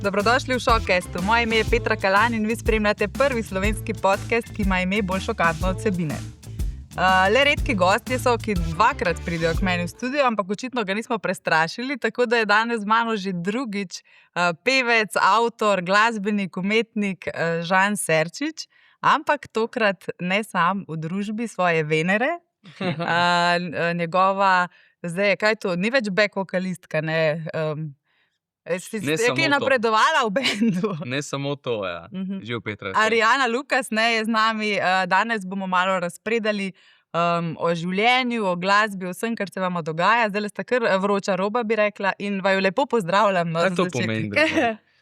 Dobrodošli v Showcastu. Moje ime je Petra Kalan in vi spremljate prvi slovenski podcast, ki ima ime bolj šokantno od vsebine. Le redki gostje so, ki dvakrat pridejo k meni v studio, ampak očitno ga nismo prestrašili, tako da je danes z mano že drugič pevec, avtor, glasbenik, umetnik Žan Serčič, ampak tokrat ne sam v družbi svoje Venere. Njegova, zdaj, kaj to, ni več back vokalistka, ne? Je napredovala v bendu. Ne samo to, ja. Živ Petra. Arijana Lukas je z nami. Danes bomo malo razpredali o življenju, o glasbi, o vsem, kar se vam dogaja. Zdaj ste kar vroča roba, bi rekla, in vaju lepo pozdravljam. Kaj to pomeni?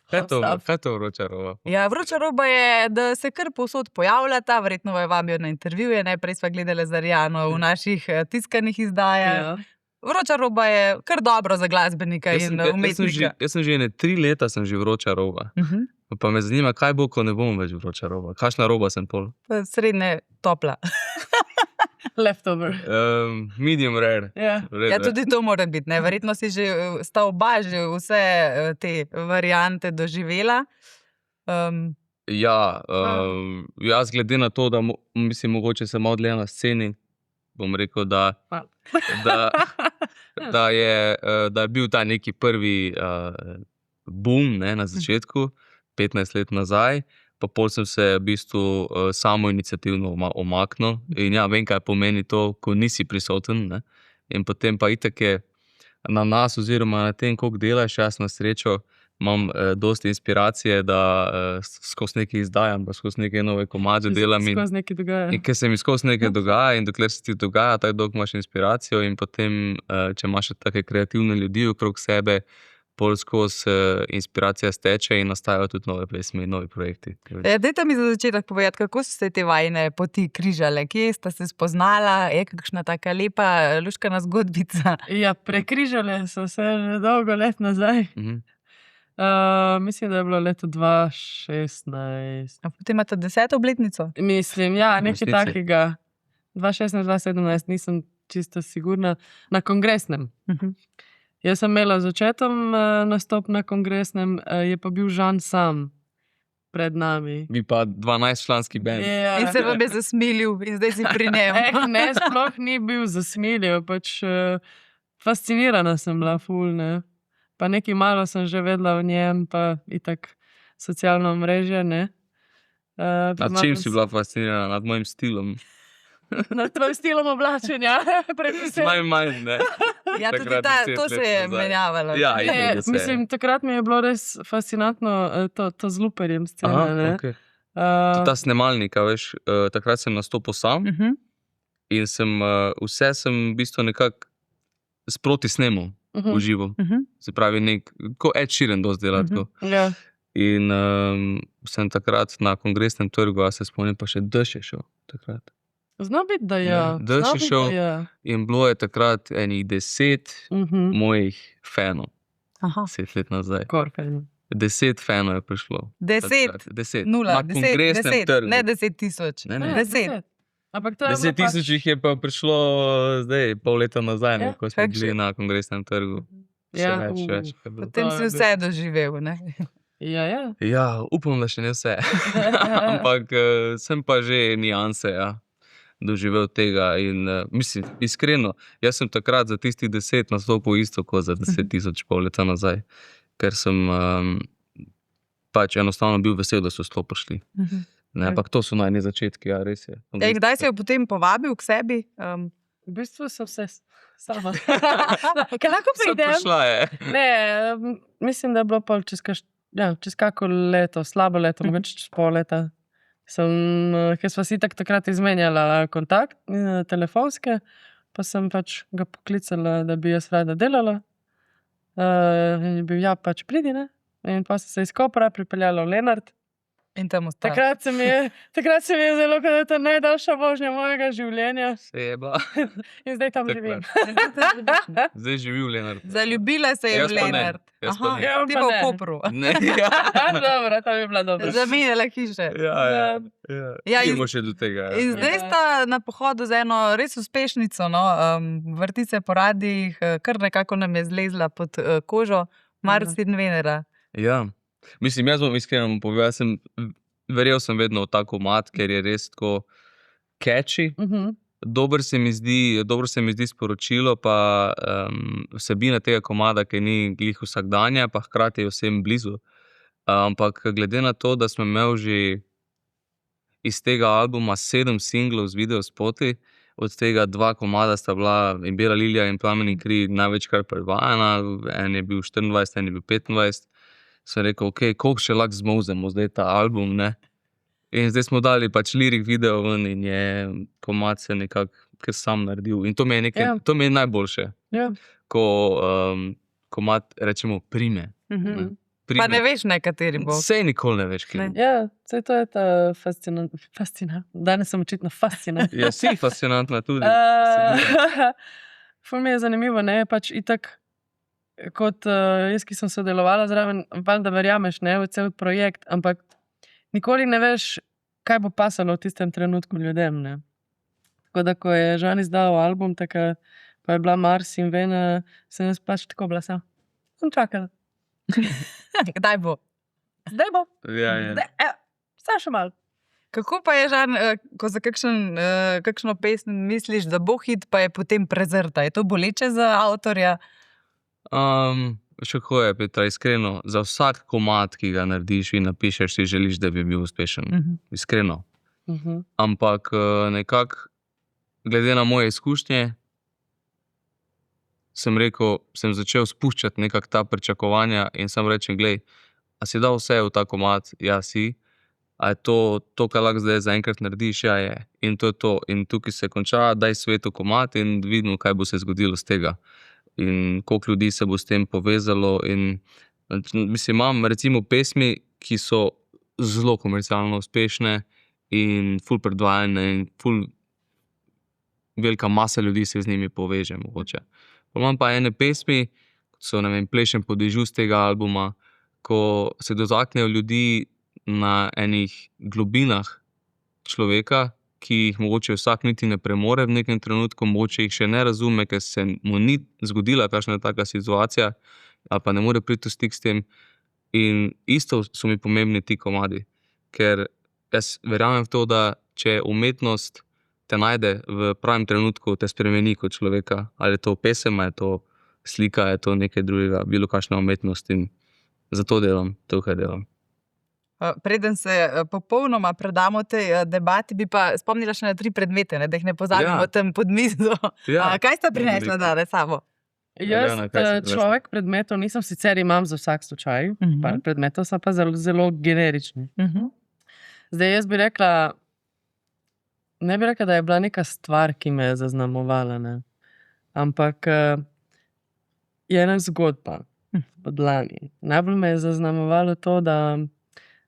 Kaj to vroča roba? Ja, vroča roba je, da se kar povsod pojavljata, verjetno vaju vabijo na intervjuje, najprej sva gledali z Arijano v naših tiskanih izdajah. Ja. Vroča roba je kar dobro za glasbenika in umetnika. Jaz sem že 3 leta vroča roba. Pa me zanima, kaj bo, ko ne bom več vroča roba. Kakšna roba sem pol? Srednje topla. Leftover. Medium rare. Ja, tudi to mora biti. Ne? Verjetno si sta oba že vse te variante doživela. Jaz glede na to, da mislim, mogoče sem malo dlje na sceni, bom rekel, da je bil ta neki prvi boom na začetku, 15 let nazaj, pa pol sem se v bistvu samoiniciativno omaknil in ja, vem, kaj pomeni to, ko nisi prisoten, ne? In potem pa itak je na nas oziroma na tem, koliko delaš, jaz na srečo imam dosti inspiracije, da skozi nekaj izdajam, pa skozi neke nove komade delam. In ker se mi skozi nekaj dogaja in dokler se ti dogaja, tako dolgo imaš inspiracijo in potem, če imaš take kreativne ljudi okrog sebe, pol skozi inspiracija steče in nastajajo tudi nove pesmi in novi projekti. Dajte mi za začetek povedati, kako so se te vajine poti križale, kje sta se spoznala, je kakšna taka lepa, luškana zgodbica? Ja, prekrižale so se že dolgo let nazaj. Mislim, da je bilo leto 2016. A potem imate 10. obletnico? Mislim, ja, nekaj takega. 2016-2017, nisem čisto sigurna. Na kongresnem. Jaz sem imela z očetom nastop na kongresnem, je pa bil Žan sam pred nami. Vi pa 12-članski band. Ja. In se vam je zasmilil in zdaj si pri njem. Ne, sploh ni bil zasmilil, pač fascinirana sem bila, ful, ne. Pa nekaj malo sem že vedela o njem, pa itak socialno mreže, ne. Nad čim si bila fascinirana? Nad mojim stilom? Nad tvojim stilom oblačenja. Manj, ne. Ja, tudi to se je menjavalo. Ja, mislim, takrat mi je bilo res fascinantno to z luperjem scena, ne. Okay. Ta snemalnika, veš, takrat sem nastopil sam in vse sem v bistvu nekako sproti snemal. V živo. Se pravi, ko Ed Sheeran dosti dela tako. Ja. In sem takrat na kongresnem trgu, a se spomnim, pa še Dež je šel takrat. Zna biti, da ja. Dež je šel in bilo je takrat enih 10 mojih fanov. 10 let nazaj. Kor fanov. 10 fanov je prišlo. 10? 0, na kongresnem trgu. Ne 10,000. Ne. 10. 10,000 jih je pa prišlo zdaj, pol leta nazaj, ko smo bili na kongresnem trgu. Ja. Več. Potem si vse doživel, ne? Ja. Ja, upam, da še ne vse. Ampak sem pa že nianse, doživel tega in mislim, iskreno, jaz sem takrat za tistih 10 nastopil isto kot za 10,000 pol leta nazaj, ker sem pač enostavno bil vesel, da so sploh prišli. Ne, ampak to so najni začetki, ja, res je. Kdaj se je potem povabil k sebi? V bistvu so vse sama. Kaj lahko pridem? So prišla, Ne, mislim, da je bilo pol čez kako leto, slabo leto, mogoče čez pol leta. Ker sva si takrat izmenjala kontakt, telefonske, pa sem pač ga poklicala, da bi jaz rada delala. In je bil, ja, pač pridi, ne? In pa se iz Kopra pripeljala v Lenart. In tam ostala. Takrat se mi je zelo, da je to najdaljša vožnja mojega življenja. Se je bila. In zdaj tam živim. Zdaj živi v Lenartu. Zaljubila se je v Lenart. Aha, ti pa v Kopru. Ne, ja. Dobro, tam je bila dobra. Zamenjala hiše. Ja. Idemo še do tega. In zdaj sta na pohodu z eno res uspešnico, no, vrtice po radijih, kar nekako nam je zlezla pod kožo, Mars in Venera. Ja. Mislim, jaz bom iskreno povedal, verjel sem vedno v ta komad, ker je res tako catchy. Dobro se mi zdi sporočilo, pa vsebina tega komada, ki ni glih vsakdanja, pa hkrati je vsem blizu. Ampak glede na to, da smo imeli že iz tega albuma 7 singlov z videospoti, od tega 2 komada sta bila in Bela lilija in Plamen in kri največkrat predvajana, en je bil 24, en je bil 25. Sem rekel, koliko še lahko zmolzemo zdaj ta album, ne? In zdaj smo dali pač lirik video ven in je komad se nekako kar sam naredil. In to mi je nekaj, to mi je najboljše, ko komad rečemo prime. Pa ne veš, kateri bo. Sej nikoli ne veš, kaj. Ja, sej to je ta fascinantna. Danes sem očitno fascinantna. Ja, si fascinantna tudi. Ful mi je zanimivo, ne, pač itak kot jaz, ki sem sodelovala zraven, da verjameš, ne, v cel projekt, ampak nikoli ne veš, kaj bo pasalo v tistem trenutku ljudem, ne. Tako da, ko je Žan izdal album, takrat pa je bila Mars in Vena, sem jaz pač tako bila sama. Sem čakala. Kdaj bo? Zdaj bo. Ja. Samo še malo. Kako pa je, Žan, ko za kakšno pesem misliš, da bo hit, pa je potem prezrta? Je to boleče za avtorja? Še kako je, Petra, iskreno, za vsak komad, ki ga narediš in napišeš, si želiš, da bi bil uspešen. Iskreno. Ampak nekako, glede na moje izkušnje, sem začel spuščati nekako ta pričakovanja in sem rečem, glej, a si dal vse v ta komad? Ja, si. A je to, kar lahko zdaj zaenkrat narediš? Ja, je. In to je to. In tukaj se konča, daj svetu komad in vidimo, kaj bo se zgodilo z tega. In koliko ljudi se bo s tem povezalo. In mislim, imam recimo pesmi, ki so zelo komercialno uspešne in ful predvajane in ful velika masa ljudi se z njimi poveže mogoče. Imam pa ene pesmi, so, ne vem, Plešem po dežju z tega albuma, ko se dotaknejo ljudi na enih globinah človeka, ki jih mogoče vsak niti ne premore v nekem trenutku, mogoče jih še ne razume, ker se mu ni zgodila kakšna taka situacija, ali pa ne more priti v stik s tem. In isto so mi pomembni ti komadi, ker jaz verjamem v to, da če umetnost te najde v pravem trenutku, te spremeni kot človeka. Ali je to pesem, ali je to slika, ali je to nekaj drugega, bilo kakšna umetnost in zato delam, tukaj delam. Preden se popolnoma predamo tej debati, bi pa spomnila še na 3 predmete, ne, da jih ne pozabimo tam pod mizo. Kaj sta prinesla danes sabo? Jaz človek predmetov nisem, sicer imam za vsak slučaj, par predmetov so pa zelo generični. Zdaj jaz bi rekla, ne bi rekla, da je bila neka stvar, ki me je zaznamovala, ne. Ampak je ena zgodba od lani. Najbolj me je zaznamovalo to, da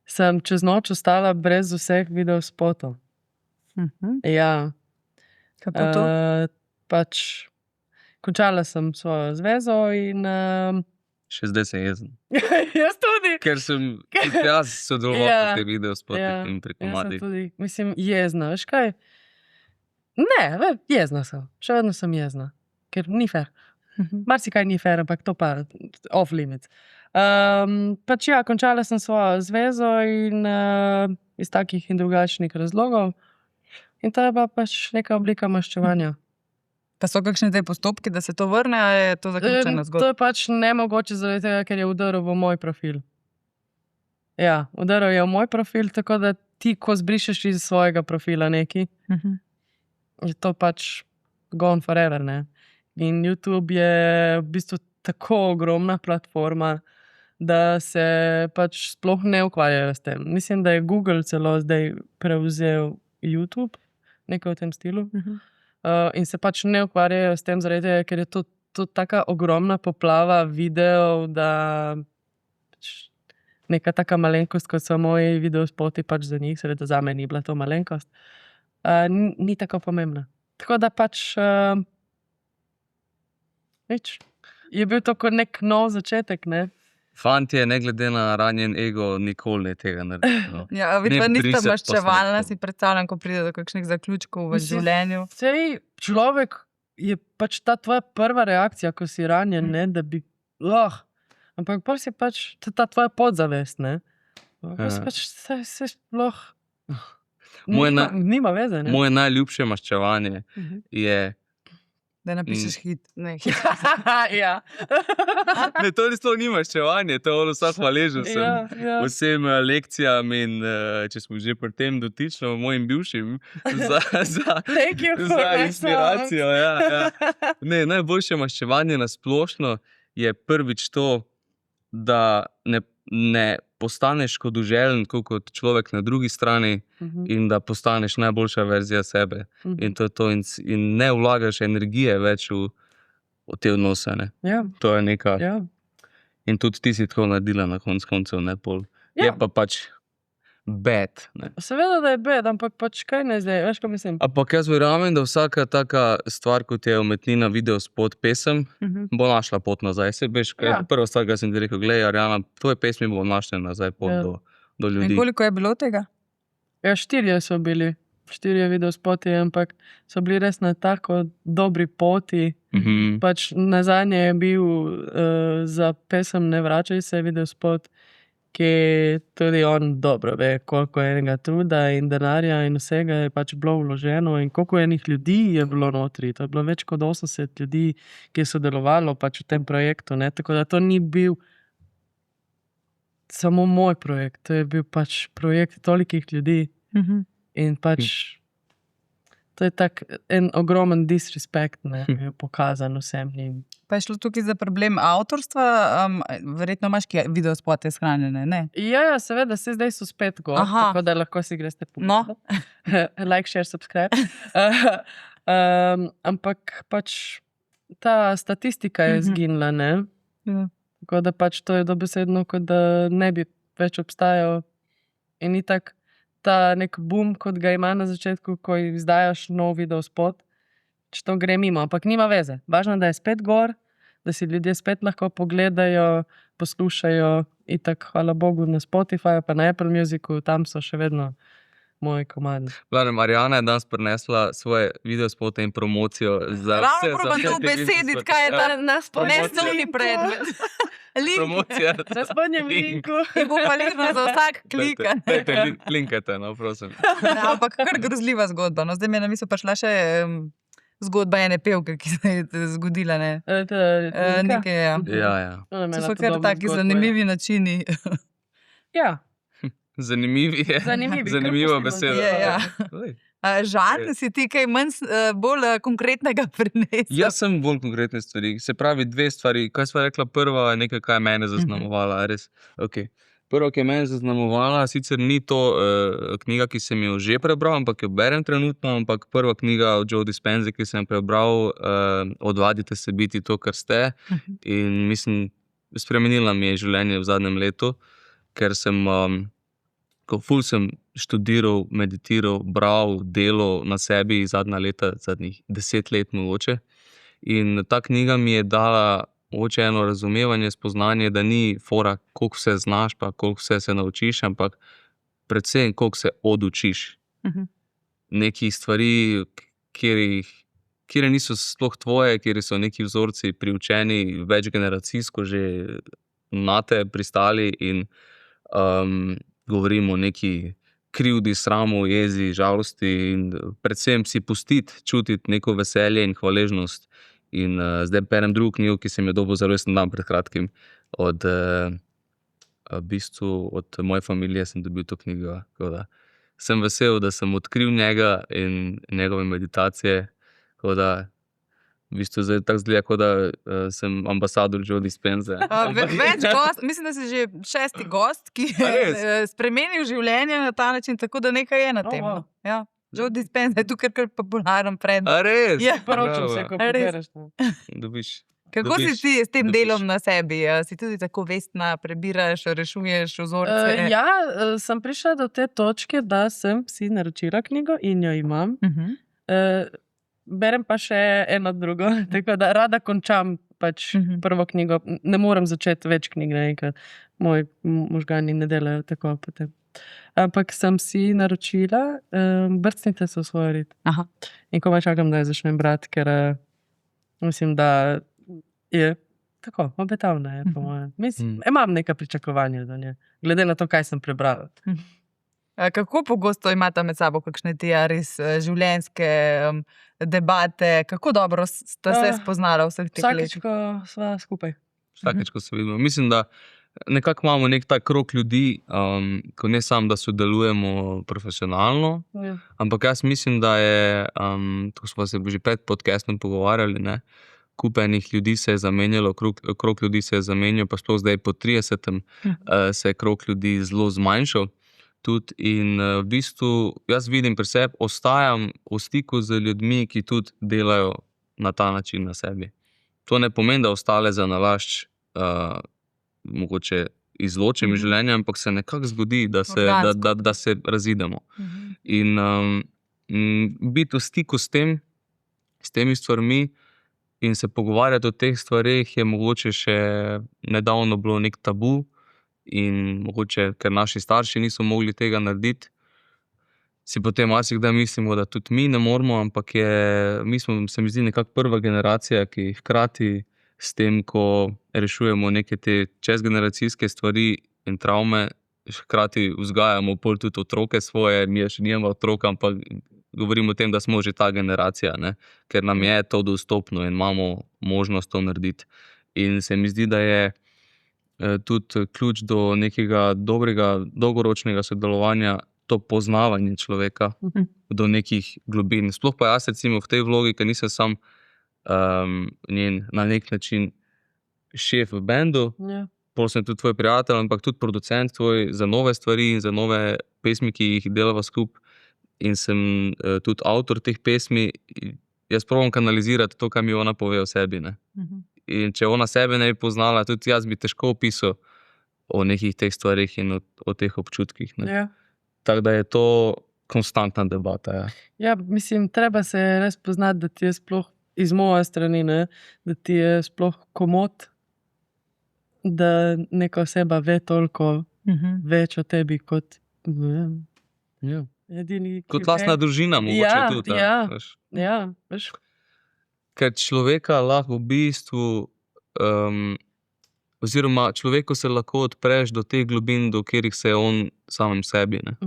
sem čez noč ostala brez vseh videospotov. Ja. Kako to? Pač končala sem svojo zvezo in Še zdaj sem jezen. jaz tudi. Ker sem tudi jaz sodeloval v te videospotih in pri komadih. Jaz sem tudi, mislim, jezna, veš kaj? Ne, jezna sem. Še vedno sem jezna. Ker ni fair. Marsikaj ni fair, ampak to pa off limits. Pač ja, končala sem svojo zvezo in iz takih in drugačnih razlogov. In to je pa pač neka oblika maščevanja. Pa so kakšne te postopki, da se to vrne, ali je to zaključena zgodba? To je pač nemogoče zaradi tega, ker je udaril v moj profil. Ja, udaril je v moj profil, tako da ti, ko zbrišeš iz svojega profila neki, je to pač gone forever, ne. In YouTube je v bistvu tako ogromna platforma, da se pač sploh ne ukvarjajo s tem. Mislim, da je Google celo zdaj prevzel YouTube, nekaj v tem stilu. In se pač ne ukvarjajo s tem zaradi tega, ker je to taka ogromna poplava videov, da neka taka malenkost, kot so moji videospoti, pač za njih, seveda za me ni bila to malenkost, ni tako pomembna. Tako da pač nič. Je bil to kot nek nov začetek, ne? Fantje, ne glede na ranjen ego, nikoli ne tega naredil. Ja, vidva nista maščevalna, si predstavljam, ko pride do kakšnih zaključkov v življenju. Sej človek je pač ta tvoja prva reakcija, ko si ranjen, ne, da bi, Ampak pol si pač ta tvoja podzavest, ne? Si pač se sploh... Nima veze, ne? Moje najljubše maščevanje je... Da napišeš hit. Ne, Ja. Ne, to ni maščevanje, to je vsak hvaležen sem. Ja. Vsem lekcijam in, če smo že pri tem dotično, mojim bivšim, Thank you for za my inspiracijo. Ja. Ne, najboljše maščevanje na splošno je prvič to, da ne postaneš škodoželjen kot človek na drugi strani in da postaneš najboljša verzija sebe. In to je to. In ne vlagaš energije več v te odnose. Ne. Ja. To je neka... Ja. In tudi ti si tako naredila na koncu, ne pol. Ja. Je pa pač bad. Ne. Seveda, da je bed, ampak pač kaj ne zdaj, veš, ko mislim. Ampak jaz verjamem, da vsaka taka stvar, kot je umetnina, videospot, pesem, bo našla pot nazaj. Se veš, prva stvar, kar sem ti rekel, glej, Arjana, tvoje pesmi bo našla nazaj pot do ljudi. In koliko je bilo tega? Ja, 4 so bili. 4 videospoti, ampak so bili res na tako dobri poti. Pač nazadnje je bil za pesem Ne vračaj se videospot, ki tudi on dobro ve, koliko enega truda in denarja in vsega je pač bilo vloženo in koliko enih ljudi je bilo notri. To je bilo več kot 80 ljudi, ki je sodelovalo pač v tem projektu, ne? Tako da to ni bil samo moj projekt, to je bil pač projekt tolikih ljudi in pač to je tak en ogromen disrespekt, ne, pokazan vsem njim. Pa je šlo tukaj za problem avtorstva, verjetno imaš kaj videospote shranjene, ne? Ja, seveda, zdaj so spet gor, tako da lahko si greste pogledat. Like, share, subscribe. Ampak pač ta statistika je izginila, ne? Tako da pač to je dobesedno, kot da ne bi več obstajal in ni tak ta nek boom, kot ga ima na začetku, ko izdajaš nov videospot, če to gre mimo, ampak nima veze. Važno, da je spet gor, da si ljudje spet lahko pogledajo, poslušajo in tako, hvala Bogu, na Spotify pa na Apple Musicu, tam so še vedno moji komadi. Arjana je danes prinesla svoje videospote in promocijo za vse. Ravno probam to besediti, kaj je ta nesnovni predmet. Promocija. Na spodnjem linku. In bo hvaležno za vsak klika. Klinkajte, no, prosim. Ampak kar grozljiva zgodba. No, zdaj mi je na misel prišla še zgodba ene pevke, ki se je zgodila, ne? Nekaj, Ja. To so kar taki zanimivi načini. Ja. Zanimiva beseda. Žan, si ti kaj bolj konkretnega prinesel? Jaz sem bolj konkretne stvari. Se pravi, 2 stvari. Kaj sva rekla, prva je nekaj, kaj je mene zaznamovala. Res? Okay. Prva, ki je mene zaznamovala, sicer ni to knjiga, ki sem jo že prebral, ampak jo berem trenutno, ampak prva knjiga od Joe Dispenza, ki sem prebral, Odvadite se biti to, kar ste. In mislim, spremenila mi je življenje v zadnjem letu, ker sem... Ful sem študiral, meditiral, bral, delal na sebi zadnjih 10 let mogoče. In ta knjiga mi je dala mogoče eno razumevanje, spoznanje, da ni fora, koliko vse znaš, pa koliko vse se naučiš, ampak predvsem, koliko se odučiš. Nekih stvari, kjer niso sploh tvoje, kjer so neki vzorci priučeni, večgeneracijsko že nate pristali in govorimo o neki krivdi, sramu, jezi, žalosti in predvsem si pustiti, čutiti neko veselje in hvaležnost. In zdaj berem drugo knjigo, ki sem jo dobil zelo resen dan pred kratkim. Od moje familije sem dobil to knjigo. Sem vesel, da sem odkril njega in njegove meditacije. Tako da v bistvu zdaj tako zgleda, kot da sem ambasador Joe Dispenza. Več gost, mislim, da si že 6. gost, ki je spremenil življenje na ta način, tako da nekaj je na tem. Ja. Joe Dispenza je tukaj kar popularen predmet. A res? Ja. Poročam se, ko prebereš. Dobiš. Kako si ti s tem delom na sebi? Si tudi tako vestna, prebiraš, rešuješ vzorce? Ja, sem prišla do te točke, da sem si naročila knjigo in jo imam. Berem pa še eno drugo, tako da rada končam pač prvo knjigo. Ne morem začeti več knjig naenkrat. Moji možgani ne delajo tako potem. Ampak sem si naročila Brcnite se v svoj rit. In komaj čakam, da jo začnem brati, ker mislim, da je tako obetavna je, po mojem. Mislim, imam neka pričakovanja do nje, glede na to, kaj sem prebrala. Kako pogosto imate med sabo kakšne te res življenjske debate, kako dobro sta se spoznala vseh teh Vsakič, letih? ko sva skupaj. Vsakeč, ko se vidimo. Mislim, da nekako imamo nek tak krog ljudi, ko ne samo, da sodelujemo profesionalno, Ja. ampak jaz mislim, da je, to smo se že pred podcastom pogovarjali, ne, kup enih ljudi se je zamenjalo, krog ljudi se je zamenjal, pa sploh zdaj po 30. Se je krog ljudi zelo zmanjšal. Tudi in v bistvu jaz vidim pri sebi, ostajam v stiku z ljudmi, ki tudi delajo na ta način na sebi. To ne pomeni, da ostale za nalašč mogoče izločim iz življenja, ampak se nekako zgodi, da se razidemo. In biti v stiku s temi stvarmi in se pogovarjati o teh stvareh je mogoče še nedavno bilo nek tabu in mogoče, ker naši starši niso mogli tega narediti, si potem marsikdaj mislimo, da tudi mi ne moremo, ampak mi smo, se mi zdi, nekako prva generacija, ki hkrati s tem, ko rešujemo neke te čezgeneracijske stvari in travme, hkrati vzgajamo pol tudi otroke svoje, mi še nimamo otroka, ampak govorimo o tem, da smo že ta generacija, ne? Ker nam je to dostopno in imamo možnost to narediti. In se mi zdi, da je tudi ključ do nekega dobrega, dolgoročnega sodelovanja to poznavanje človeka do nekih globin. Sploh pa jaz recimo v tej vlogi, ker nisem sam njen na nek način šef v bendu, pol sem tudi tvoj prijatelj, ampak tudi producent tvoj za nove stvari in za nove pesmi, ki jih delava skupaj, in sem tudi avtor teh pesmi. Jaz probam kanalizirati to, kar mi ona pove o sebi, ne. In če ona sebe ne bi poznala, tudi jaz bi težko opisal o nekih teh stvarih in o teh občutkih, ne. Ja. Tako da je to konstantna debata, ja. Ja, mislim, treba se res poznati, da ti je sploh iz moje strani, ne, da ti je sploh komot, da neka oseba ve toliko več o tebi kot Ja. edini, ki Kot lastna družina mogoče tudi. Veš. Ja, veš. Ker človeka lahko v bistvu, oziroma človeku se lahko odpreš do teh globin, do katerih se je on samem sebi, ne.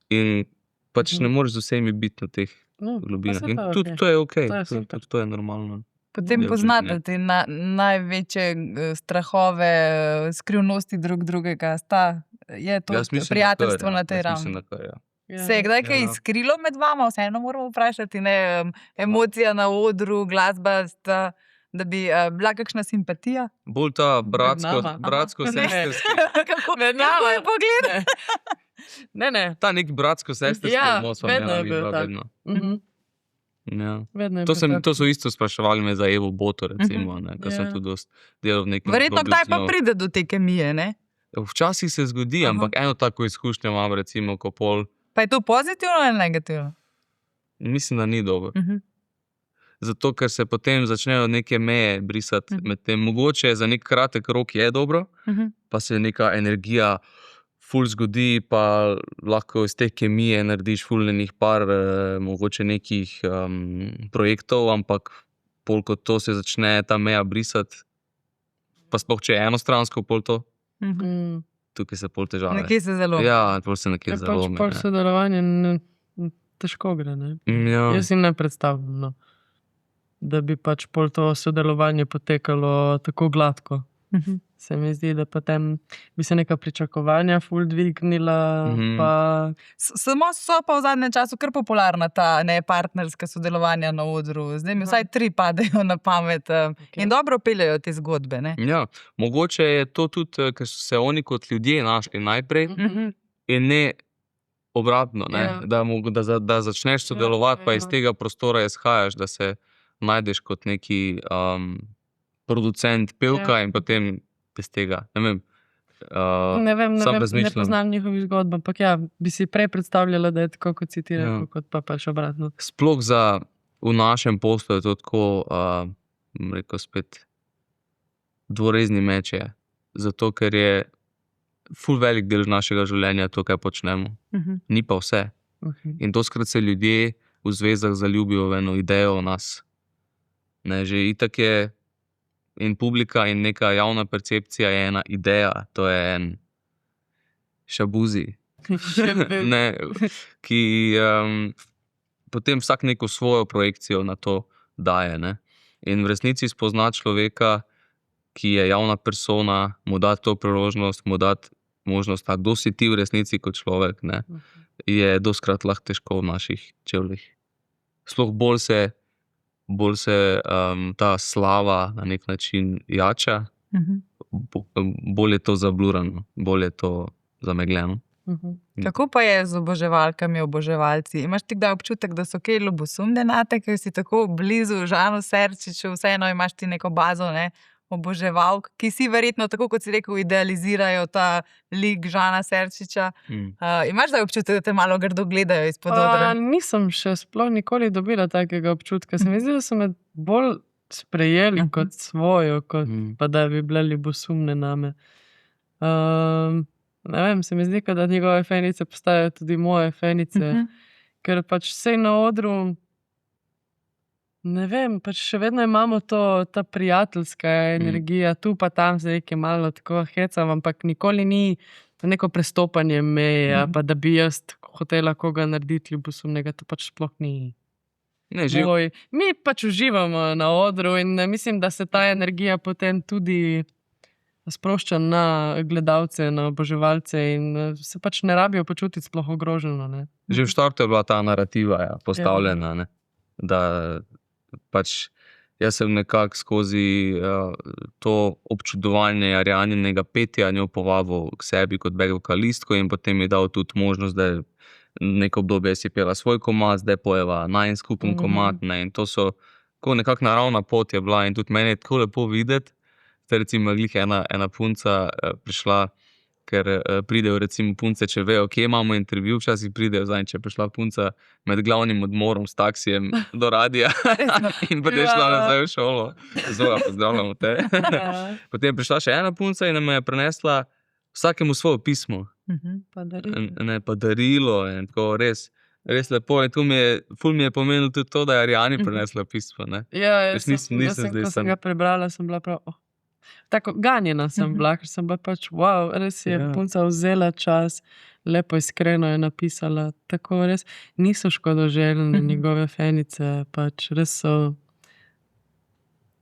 In pač ne moreš z vsemi biti na teh globinah. In tudi to je okej, tudi to je normalno. Potem poznate te največje strahove, skrivnosti drugega. Je to prijateljstvo na tej ravni? Mislim, da ja. Se je kdaj kaj izkrilo med vama? Vseeno moramo vprašati, ne, emocija na odru, glasba, da bi bila kakšna simpatija? Bolj ta bratsko-sestrski. Med nama je pogled. Ne. Ta nek bratsko-sestrski odnos vam vedno je bil tak. vedno. Ja. Vedno je bil tak. To so isto spraševali me za Evo Boto, recimo, ne, ker sem tudi dosti delal v nekem Verjetno obdobju kdaj z pa njo. pride do te kemije, ne? Včasih se zgodi, ampak eno tako izkušnjo imam, recimo, ko pol, Pa je to pozitivno ali negativno? mislim, da ni dobro. Zato, ker se potem začnejo neke meje brisati med tem. Mogoče za nek kratek rok je dobro, pa se neka energija ful zgodi, pa lahko iz te kemije narediš ful enih par mogoče nekih projektov, ampak pol kot to se začne ta meja brisati, pa sploh če je enostransko pol to, tukaj se pol težave. Nekje se zelo. Ja, pol se nekje Je pač zalomi. pol sodelovanje težko gre, ne. Ja. Jaz si ne predstavljam, no, da bi pač pol to sodelovanje potekalo tako gladko. Se mi zdi, da potem bi se neka pričakovanja ful dvignila, pa Samo so pa v zadnjem času kar popularna ta partnerska sodelovanja na odru. Zdaj mi vsaj 3 padejo na pamet in dobro peljejo te zgodbe, ne? Ja, mogoče je to tudi, ker so se oni kot ljudje našli najprej in ne obratno, ne? Ja. Da začneš sodelovati, pa iz tega prostora izhajaš, da se najdeš kot neki producent, pevka in potem iz tega, ne vem. ne poznam njihovih zgodb, ampak ja, bi si prej predstavljala, da je tako, kot si ti rekel, kot pa pač obratno. Sploh v našem poslu je to tako, rekel spet, dvorezni meč je. Zato, ker je ful velik del našega življenja to, kaj počnemo. Ni pa vse. In doskrat se ljudje v zvezah zaljubijo v eno idejo o nas. Ne, že itak je in publika in neka javna percepcija je ena ideja, to je en šabuzi, ne, ki potem vsak neko svojo projekcijo na to daje. Ne. In v resnici spoznati človeka, ki je javna persona, mu dati to priložnost, mu dati možnost, kdo si ti v resnici kot človek, ne, je doskrat lahko težko v naših čevljih. Sploh bolj se ta slava na nek način jača, bolj je to zablurano, bolj je to zamegljeno. Kako pa je z oboževalkami, oboževalci? Imaš ti kdaj občutek, da so kaj ljubosumne nate, ker si tako blizu Žanu Serčiču, vseeno imaš ti neko bazo, ne, oboževalk, ki si verjetno, tako kot si rekel, idealizirajo ta lik Žana Serčiča. Imaš zdaj občutek, da te malo grdo gledajo izpod odra? Nisem še sploh nikoli dobila takega občutka. Se mi zdi, da so me bolj sprejeli kot svojo, kot pa da bi bile ljubosumne name. Ne vem, se mi zdi, da njegove fenice postajajo tudi moje fenice, ker pač vsej na odru, ne vem, pač še vedno imamo ta prijateljska energija, tu pa tam se nekaj malo tako hecam, ampak nikoli ni neko prestopanje meje, pa da bi jaz hotela koga narediti ljubosumnega, to pač sploh ni. Moj. Mi pač uživamo na odru in mislim, da se ta energija potem tudi sprošča na gledalce, na oboževalce in se pač ne rabijo počutiti sploh ogroženo. Ne? Že v štartu je bila ta narativa postavljena, ne? Da pač jaz sem nekako skozi to občudovanje Arjaninega petja njo povabil k sebi kot back vokalistko in potem mi dal tudi možnost, da je neko obdobje si pela svoj komad, zdaj pojeva najin skupen komad, ne? In to so nekako naravna pot je bila in tudi meni je tako lepo videti. Recimo glih ena punca prišla, ker pridejo recimo punce, če vejo, kje imamo intervju, včasih pridejo zdaj, če je prišla punca med glavnim odmorom s taksijem do radia in potem je šla nazaj v šolo. Zoja, pozdravljamo te. Potem je prišla še ena punca in nam je prenesla vsakemu svoje pismo. Pa darilo in tako res lepo. In ful mi je pomenilo tudi to, da je Arjani prenesla pismo. Ne? Jaz ko sem ga prebrala, sem bila prav... Tako ganjena sem bila, ker sem bila pač, wow, res je punca vzela čas, lepo iskreno je napisala, tako res niso škodoželjne njegove fenice, pač res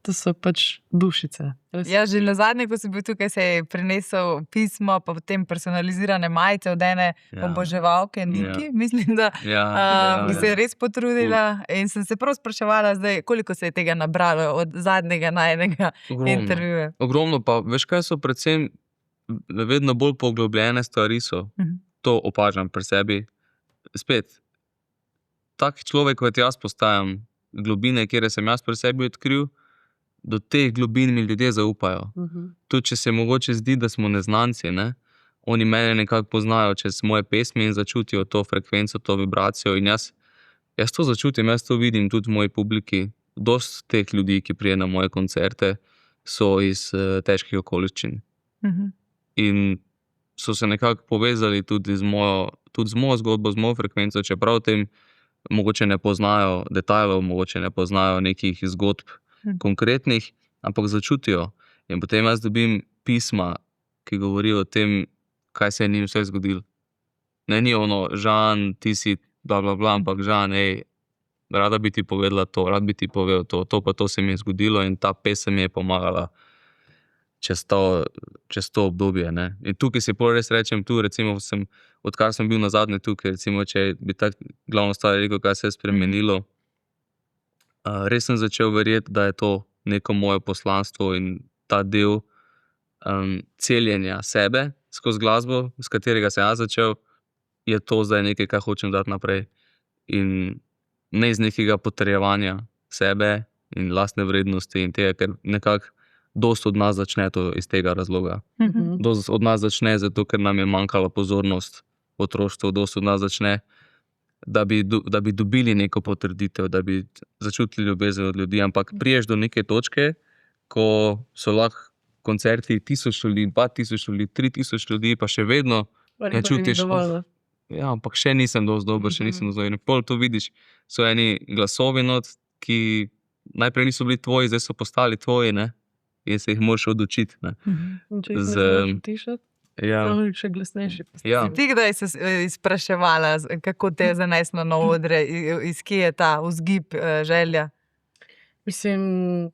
to so pač dušice. Ja, že nazadnje, ko si bil tukaj, se je prinesel pismo, pa potem personalizirane majice od ene oboževalke Niki. Mislim, da bi se res potrudila in sem se prav spraševala zdaj, koliko se je tega nabralo od zadnjega najenega intervjuja. Ogromno, pa veš kaj so predvsem vedno bolj poglobljene stvari so. To opažam pri sebi. Spet, tak človek, kot jaz postajam, globine, kjer sem jaz pri sebi odkril, do teh globin mi ljudje zaupajo. Tudi če se mogoče zdi, da smo neznanci, ne? Oni mene nekako poznajo čez moje pesmi in začutijo to frekvenco, to vibracijo in jaz to začutim, jaz to vidim tudi v moji publiki. Dost teh ljudi, ki prije na moje koncerte, so iz težkih okoliščin. In so se nekako povezali tudi z mojo zgodbo, z mojo frekvenco, čeprav tem mogoče ne poznajo detajlov, mogoče ne poznajo nekih zgodb konkretnih, ampak začutijo. In potem jaz dobim pisma, ki govorijo o tem, kaj se je njim vse zgodilo. Ne, ni ono, Žan, ti si bla bla bla, ampak Žan, rada bi ti povedala to, rad bi ti povedal to pa to se mi je zgodilo in ta pesem mi je pomagala čez to obdobje. Ne. In tukaj si pol res rečem, tu recimo odkar sem bil nazadnje tukaj, recimo, če bi tak glavno stvar rekel, kaj se je spremenilo, res sem začel verjeti, da je to neko moje poslanstvo in ta del celjenja sebe skozi glasbo, s katerega sem jaz začel, je to zdaj nekaj, kar hočem dati naprej. In ne iz nekega potrjevanja sebe in lastne vrednosti in tega, ker nekako dost od nas začne to iz tega razloga. Dost od nas začne zato, ker nam je manjkala pozornost v otroštvu, dost od nas začne da bi dobili neko potrditev, da bi začutili ljubezen od ljudi, ampak priješ do neke točke, ko so lahko koncerti 1000 ljudi, 2000 ljudi, 3000 ljudi, pa še vedno ne čutiš. Ja, ampak še nisem dosti dober, še nisem dosti dober. Pol to vidiš, so eni glasovi not, ki najprej niso bili tvoji, zdaj so postali tvoji, ne? in se jih moraš odučiti. Ne. In če jih ne Z- znaš utišati, Ja. so še glasnejši. Ja. Ti kdaj se izpraševala, kako te je zaneslo na odre, iz kje je ta vzgib, želja? Mislim,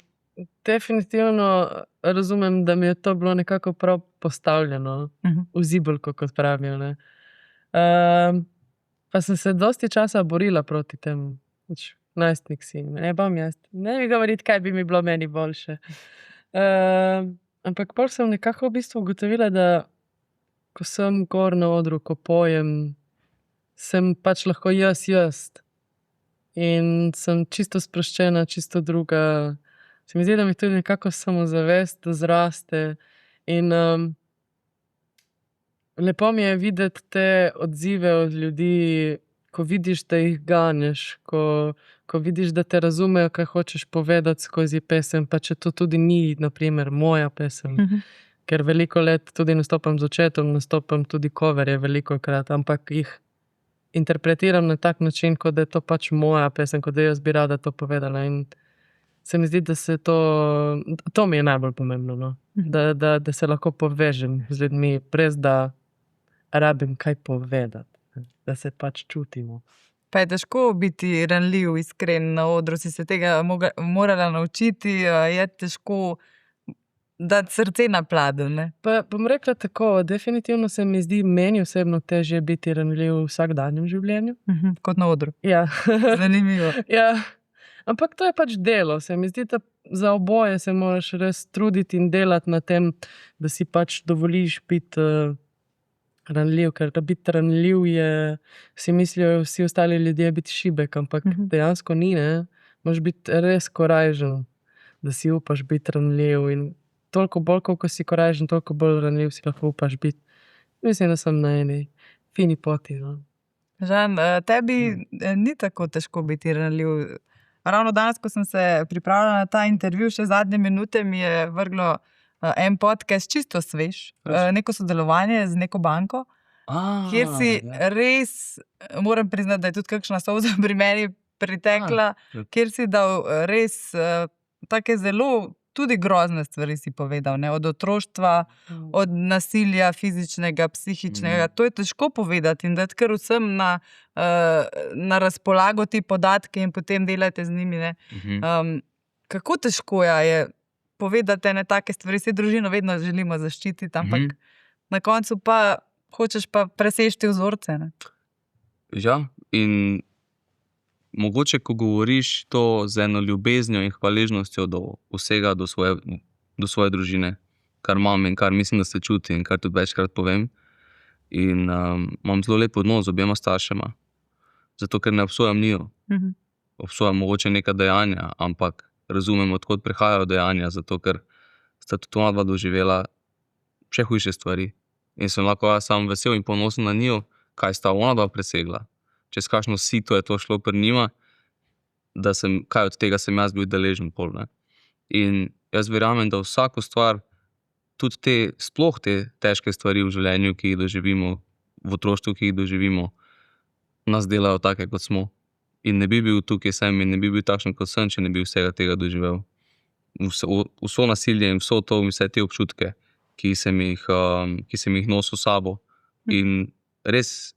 definitivno razumem, da mi je to bilo nekako prav postavljeno, v zibelko, kot pravijo. Ne. Pa sem se dosti časa borila proti temu. Pač najstnik si, ne bom jaz. Ne mi govoriti, kaj bi mi bilo meni boljše. Ampak pol sem nekako v bistvu ugotovila, da ko sem gor na odru, ko pojem, sem pač lahko jaz. In sem čisto sproščena, čisto druga. Se mi zdi, da mi tudi nekako samozavest zraste. In lepo mi je videti te odzive od ljudi, ko vidiš, da jih ganeš, ko vidiš, da te razumejo, kaj hočeš povedati skozi pesem, pa če to tudi ni, na primer, moja pesem. Ker veliko let tudi nastopam z očetom, nastopam tudi coverje velikokrat, ampak jih interpretiram na tak način, kot da je to pač moja pesem, kot da jaz bi rada to povedala. In se mi zdi, da se to mi je najbolj pomembno, no? Da se lahko povežem z ljudmi, brez da rabim kaj povedati, da se pač čutimo. Pa je težko biti ranljiv, iskren na odru, si se tega morala naučiti, je težko dati srce na pladenj, ne? Pa bom rekla tako, definitivno se mi zdi meni osebno težje biti ranljiv v vsakdanjem življenju. Kot na odru. Ja. Zanimivo. Ja. Ampak to je pač delo. Se mi zdi, da za oboje se moraš res truditi in delati na tem, da si pač dovoliš biti ranljiv, ker da biti ranljiv je, si mislijo vsi ostali ljudje biti šibek, ampak dejansko ni, ne. Moraš biti res korajžen, da si upaš biti ranljiv in toliko bolj, koliko si korajžen, toliko bolj ranljiv si lahko upaš biti. Mislim, da sem na eni fini poti, no. Žan, tebi ni tako težko biti ranljiv. Ravno danes, ko sem se pripravljala na ta intervju, še zadnje minute mi je vrglo en podcast čisto svež, neko sodelovanje z neko banko, kjer si res, moram priznati, da je tudi kakšna solza pri meni pritekla, kjer si dal res take zelo tudi grozne stvari si povedal, ne? Od otroštva, od nasilja fizičnega, psihičnega. To je težko povedati in dati kar vsem na razpolago te podatke in potem delate z njimi, ne? Kako težko je povedati ene take stvari, vse družino vedno želimo zaščititi, ampak na koncu pa hočeš pa presežti vzorce, ne? Ja, in mogoče, ko govoriš to z eno ljubeznjo in hvaležnostjo do vsega, do svoje družine, kar imam in kar mislim, da se čuti in kar tudi večkrat povem. In imam zelo lep odnos z obema staršema, zato ker ne obsojam njiju. Obsojam mogoče neka dejanja, ampak razumem, odkot prihajajo dejanja, zato ker sta tudi ona dva doživela še hujše stvari. In sem lahko jaz sam vesel in ponosen na njiju, kaj sta ona dva presegla. Čez kakšno sito je to šlo pri njima, kaj od tega sem jaz bil deležen pol, ne. In jaz verjamem, da vsako stvar, tudi sploh te težke stvari v življenju, ki jih doživimo, v otroštvu, ki jih doživimo, nas delajo take, kot smo. In ne bi bil tukaj sem in ne bi bil takšen, kot sem, če ne bi vsega tega doživel. Vso nasilje in vso to in vse te občutke, ki sem jih nosil s sabo. In res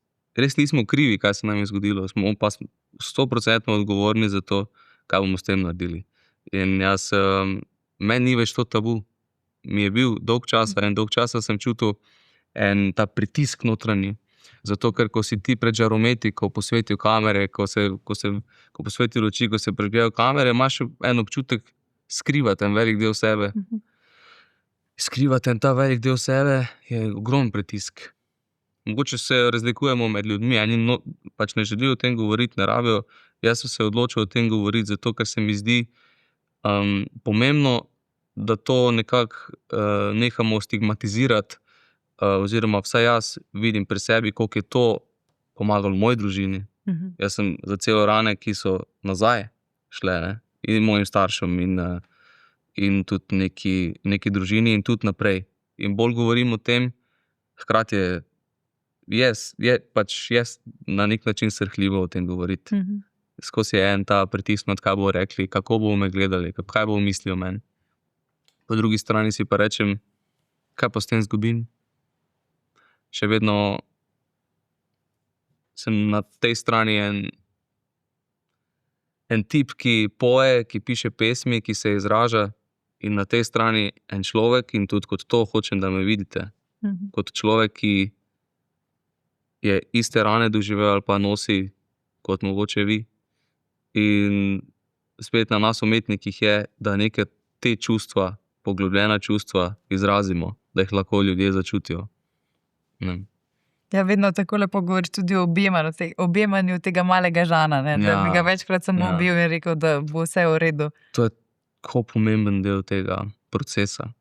nismo krivi, kaj se nam je zgodilo, smo pa 100% odgovorni za to, kaj bomo s tem naredili. In meni ni več to tabu. Mi je bil dolg časa sem čutil ta pritisk notranji. Zato, ker ko si ti pred žarometi, ko posvetijo kamere, ko posvetijo luči, ko se prižgejo kamere, imaš en občutek skrivati en velik del sebe. Skrivati ta velik del sebe je ogromen pritisk. Mogoče se razlikujemo med ljudmi, eni pač ne želijo o tem govoriti, ne rabijo. Jaz sem se odločil o tem govoriti, zato ker se mi zdi pomembno, da to nekako nehamo stigmatizirati, oziroma vsaj jaz vidim pri sebi, koliko je to pomagalo moji družini. Jaz sem zacelo rane, ki so nazaj šle, ne? In mojim staršem in tudi neki družini in tudi naprej. In bolj govorim o tem, hkrati je pač na nek način srhljivo o tem govoriti. Skozi je ta pritisk, kaj bomo rekli, kako bomo me gledali, kaj bomo mislili o meni. Po drugi strani si pa rečem, kaj pa s tem zgubim? Še vedno sem na tej strani en tip, ki poje, ki piše pesmi, ki se izraža, in na tej strani en človek, in tudi kot to hočem, da me vidite. Kot človek, ki je iste rane doživel ali pa nosi kot mogoče vi. In spet na nas umetnikih je, da neke te čustva, poglobljena čustva izrazimo, da jih lahko ljudje začutijo. Ne. Ja, vedno tako lepo govoriš tudi o objemanju tega malega Žana, ne? Da bi ga večkrat samo objel in rekel, da bo vse v redu. To je tako pomemben del tega procesa.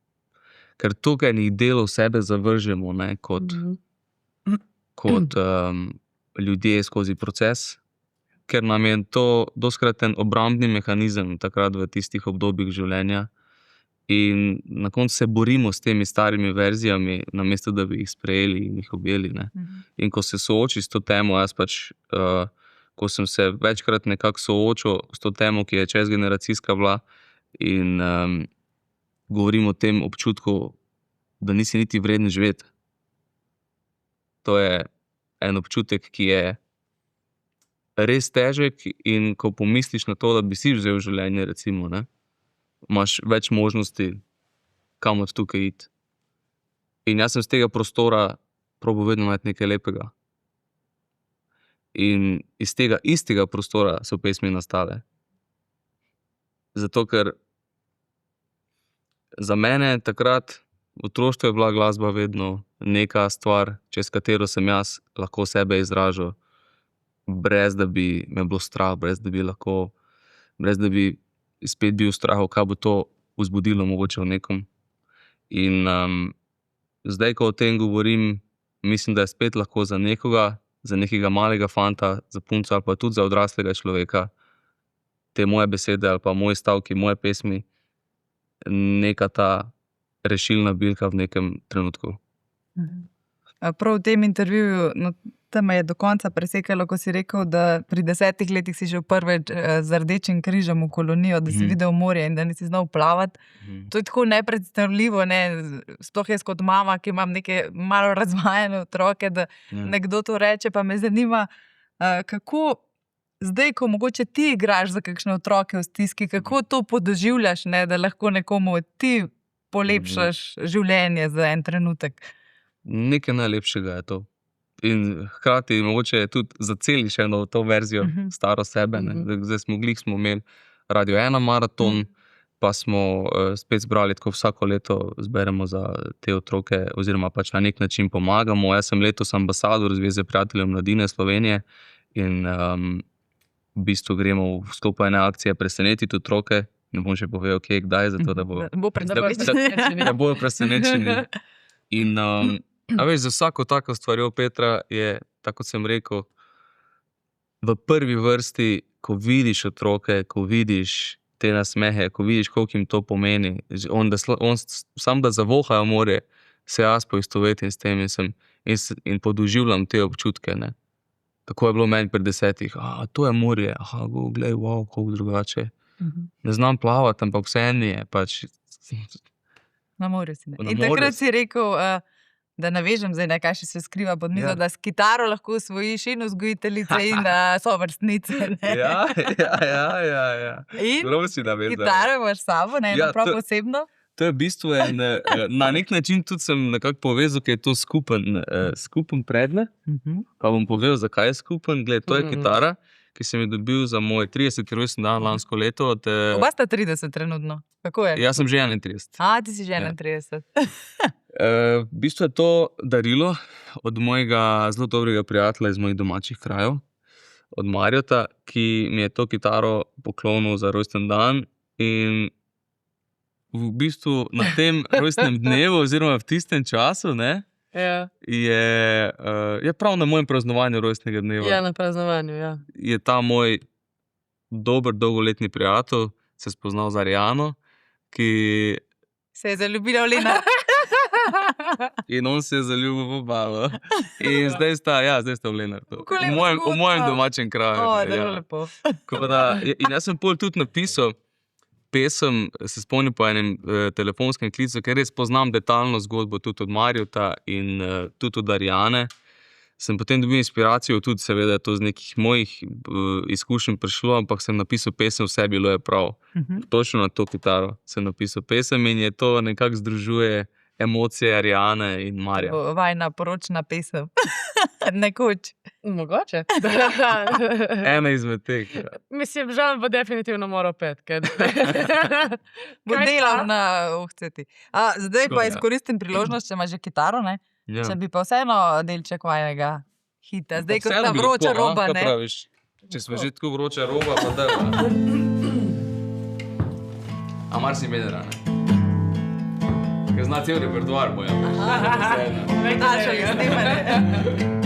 Ker tukaj enih delov sebe zavržemo, ne, kot ljudje skozi proces, ker nam je to dostikrat en obrambni mehanizem takrat v tistih obdobjih življenja. In na koncu se borimo s temi starimi verzijami, namesto da bi jih sprejeli in jih objeli. Ne. In ko se sooči s to temo, jaz pač, ko sem se večkrat nekako soočil s to temo, ki je čezgeneracijska bila, in govorim o tem občutku, da nisi niti vreden živeti. To je en občutek, ki je res težek, in ko pomisliš na to, da bi si vzel življenje, recimo, ne, imaš več možnosti, kam od tukaj iti. In jaz sem z tega prostora probal vedno najti nekaj lepega. In iz tega istega prostora so pesmi nastale. Zato, ker za mene takrat v otroštvu je bila glasba vedno neka stvar, čez katero sem jaz lahko sebe izražal, brez da bi me bilo strah, brez da bi spet bil v strahu, kaj bo to vzbudilo mogoče v nekom. In zdaj, ko o tem govorim, mislim, da je spet lahko za nekoga, za nekega malega fanta, za punco ali pa tudi za odraslega človeka, te moje besede ali pa moji stavki, moje pesmi, neka ta rešilna bilka v nekem trenutku. Prav v tem intervjuju, no, tam je do konca presekalo, ko si rekel, da pri 10 letih si šel prvič z Rdečim križem v kolonijo, da si videl morje in da nisi znal plavati. To je tako nepredstavljivo, ne? Sploh jaz kot mama, ki imam neke malo razvajene otroke, da nekdo to reče, pa me zanima, kako zdaj, ko mogoče ti igraš za kakšne otroke v stiski, kako to podoživljaš, ne? Da lahko nekomu ti polepšaš življenje za en trenutek. Nekaj najlepšega je to. In hkrati mogoče tudi zaceliš eno to verzijo, staro sebe. Zdaj smo imeli Radio 1 maraton, pa smo spet zbrali, tako vsako leto zberemo za te otroke, oziroma pač na nek način pomagamo. Jaz sem letos ambasador Zveze prijateljev mladine Slovenije in v bistvu gremo v sklopu ene akcije presenetiti otroke. Ne bom še povedal, kje, kdaj, zato da bojo presenečeni. In a veš, za vsako tako stvarjo Petra je, tako kot sem rekel, v prvi vrsti, ko vidiš otroke, ko vidiš te nasmehe, ko vidiš, koliko jim to pomeni, sam da zavohajo morje, se jaz poistovetim s tem in podoživljam te občutke. Ne. Kako je bilo meni pri 10, to je morje, glej, wow, koliko drugače. Ne znam plavati, ampak vseeno je pač. Na morju si ne. In takrat si rekel, da navežem zdaj, kaj še se skriva pod mizo, da s kitaro lahko osvojiš in vzgojiteljice in sovrstnice. Ja. In Prav si navezal. kitaro imaš s sabo, ne, eno prav posebno. To je v bistvu na nek način tudi sem nekako povezal, ker je to skupen predmet. Pa bom povedal, zakaj je skupen. Gled, to je kitara, ki sem jo dobil za moj 30. rojstni dan lansko leto. Oba sta 30 trenutno. Kako je? Jaz sem že 31. Ti si že 31. V bistvu je to darilo od mojega zelo dobrega prijatelja iz mojih domačih krajev, od Marjota, ki mi je to kitaro poklonil za rojsten dan. In v bistvu na tem rojstnem dnevu oziroma v tistem času, ne, je prav na mojem praznovanju rojstnega dneva. Ja, na praznovanju, ja. Je ta moj dober dolgoletni prijatelj se spoznal z Ariano, ki se je zaljubila v Lenarta. In on se je zaljubil v obalo. In zdaj sta v Lenartu. V mojem domačem kraju. Zelo lepo. In jaz sem pol tudi napisal, pesem se spomnim po enem telefonskem klicu, ker res poznam detaljno zgodbo tudi od Marjota in tudi od Ariane. Sem potem dobil inspiracijo, tudi seveda to z nekih mojih izkušenj prišlo, ampak sem napisal pesem, vse bilo je prav. Točno na to kitaro sem napisal pesem in je to nekako združuje emocije Ariane in Marja. Vajna poročna pesem. Nekoč. Mogoče. Ena izmed teh. Mislim, Žan bo definitivno moral pet. Bo delal na ohceti. Zdaj pa izkoristim priložnost, če imaš že kitaro, ne? Ja. Če bi pa vseeno delček vajnega hita. Zdaj, ko Vseeno sta bi vroča lahko, roba, kaj ne? praviš? Če smo že tako vroča roba, pa da. A mar si medera, ne? Ker zna cel repertoar boja. Naša je snemanje.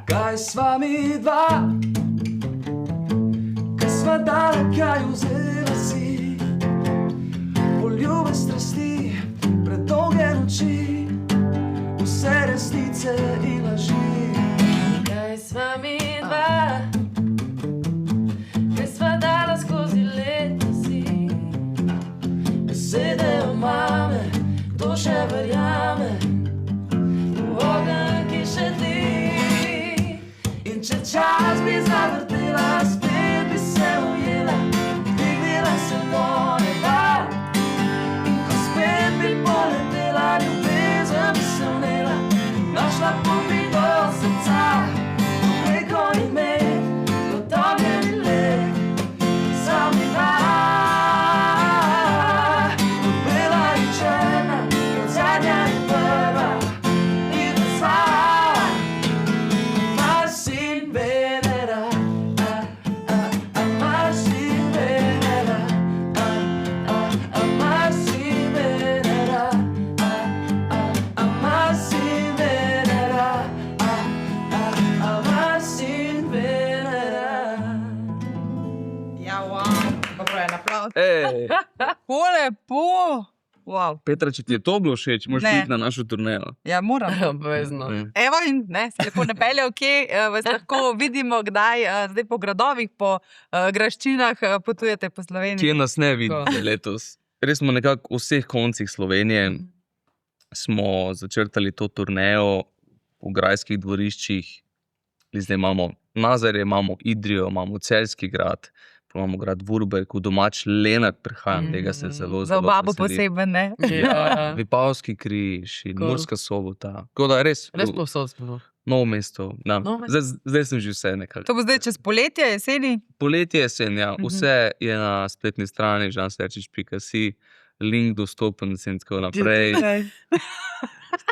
Kaj sva mi dva, kaj sva dala, kaj vzela si, poljube strasti, predolge noči, vse resnice in laži. Kaj sva mi dva, kaj sva dala skozi leta si, Besede omame, kdo še verjame, v ogenj, ki še tli. In če čas bi zavrtela, spet bi se ujela, dvignila se do neba. In ko spet bi poletela, ljubezen bi se vnela, našla pot bi do srca, preko ime, dotavljeni let, sami dva. Od bela in črna, od zadnja in prva, in vsa. Mars in Venera, Mars in Venera, Mars in Venera, Mars in Venera, Mars in Venera. Ja, wow. Dobro, en aplauz. Ej, Tako lepo. Wow. Petra, če ti je to bilo všeč, moraš Ne. iti na našo turnejo. Ja, moram. obvezno. Evo in ne, se lepo napeljev, kje vas lahko vidimo, kdaj, zdaj po gradovih, po graščinah potujete po Sloveniji. Kje nas ne vidite letos? Res smo nekako v vseh koncih Slovenije smo začrtali to turnejo v grajskih dvoriščih. Zdaj imamo Nazarje, imamo Idrijo, imamo Celjski grad, pa imamo grad Vurberg, v domač Lenart prihajam, tega se zelo, Za zelo obabo veselim. poseben, ne? Ja, Vipavski križ in Cool. Murska Sobota. Tako da res, res povsod smo. Novo mesto. Ja. Novo mesto. Zdaj sem že vse nekako. To bo zdaj čez poletje, jeseni? Poletje, jesen, ja. Vse je na spletni strani žanserčič.si, link dostopen in tako naprej.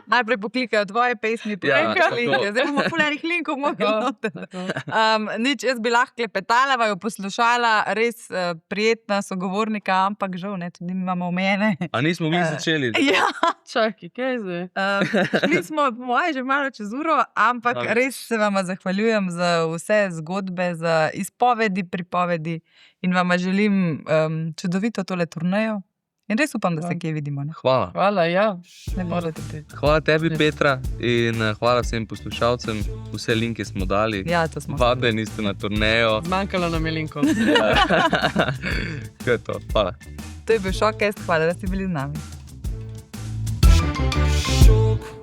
Najprej poklikajo tvoje pesmi, Ja, potem tako. linke. Zdaj bomo fulejnih linkov mogli noter. Tako. Nič, jaz bi lahko klepetala, vaju poslušala, res prijetna sogovornika, ampak žal ne, tudi mi imamo omejene. A nismo mi začeli? Ja, Čakaj, kaj je zdaj? šli smo, po moje, že malo čez uro, ampak Dobro. res se vam zahvaljujem za vse zgodbe, za izpovedi, pripovedi in vam želim čudovito tole turnejo. In res upam, da se kje vidimo. Ne? Hvala. Hvala, ja. Ne Hvala morete. tudi. Hvala tebi, Petra, in hvala vsem poslušalcem. Vse linke smo dali. Ja, to smo. Vabljeni ste na turnejo. Zmanjkalo nam je linkov. To je to. Hvala. To je bil Šokest, hvala, da ste bili z nami. Šok.